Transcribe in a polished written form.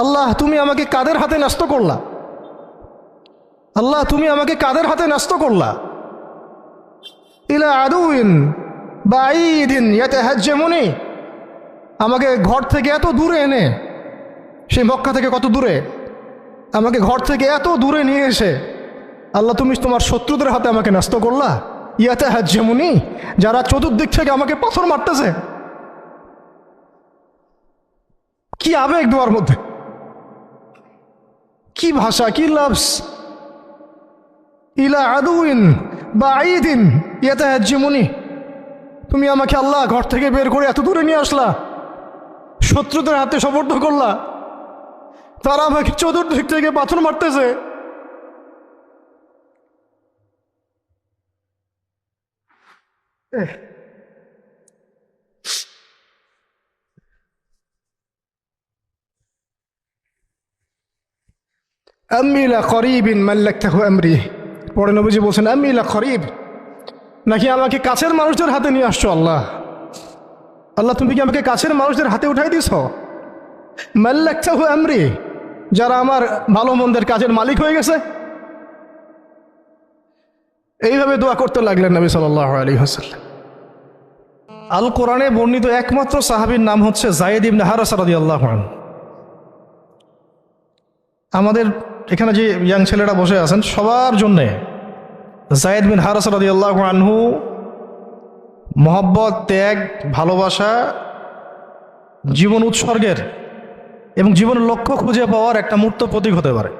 আল্লাহ তুমি আমাকে কাদের হাতে ন্যস্ত করলা, আল্লাহ তুমি আমাকে কাদের হাতে ন্যস্ত করলা। ইলা আদুইন বাঈদিন ইয়াতাহাজ্জামুনি, আমাকে ঘর থেকে এত দূরে এনে, সেই মক্কা থেকে কত দূরে, আমাকে ঘর থেকে এত দূরে নিয়ে এসে আল্লাহ তুমি তোমার শত্রুদের হাতে আমাকে ন্যস্ত করলা। ইয়াতাহাজ্জামুনি, যারা চতুর্দিক থেকে আমাকে পাথর মারতেছে। কি আবেগ দোয়ার মধ্যে, কি ভাষা, কি লফজ। ইলা আদুইন বাঈদিন ইয়াতাহাজ্জামুনি, তুমি আমাকে আল্লাহ ঘর থেকে বের করে এত দূরে নিয়ে আসলা, শত্রুদের হাতে সোপর্দ করলা, তারা আমাকে চতুর্দিক থেকে পাথর মারতেছে। আম্মি লা করিবিন মাল্লাকতাহু আমরি, পরে নবীজি বলছেন আম্মি লা করিব, নাকি আমাকে কাছের মানুষদের হাতে নিয়ে আসছো আল্লাহ। আল্লাহ তুমি কি আমাকে কাছের মানুষদের হাতে উঠাই দিছ। মাল্লাকতাহু আমরি, যারা আমার ভালো মন্দের কাজের মালিক হয়ে গেছে। এইভাবে দোয়া করতে লাগলেন নবী সাল্লাল্লাহু আলাইহি ওয়াসাল্লাম। আল কোরআনে বর্ণিত একমাত্র সাহাবীর নাম হচ্ছে যায়েদ ইবনে হারেসা রাদিয়াল্লাহু আনহু। আমাদের এখানে যে ইয়াং ছেলেরা বসে আছেন সবার জন্যে যায়েদ বিন হারেসা রাদিয়াল্লাহু আনহু মহব্বত, ত্যাগ, ভালোবাসা, জীবন উৎসর্গের এবং জীবনের লক্ষ্য খুঁজে পাওয়ার একটা মূর্ত প্রতীক হতে পারে।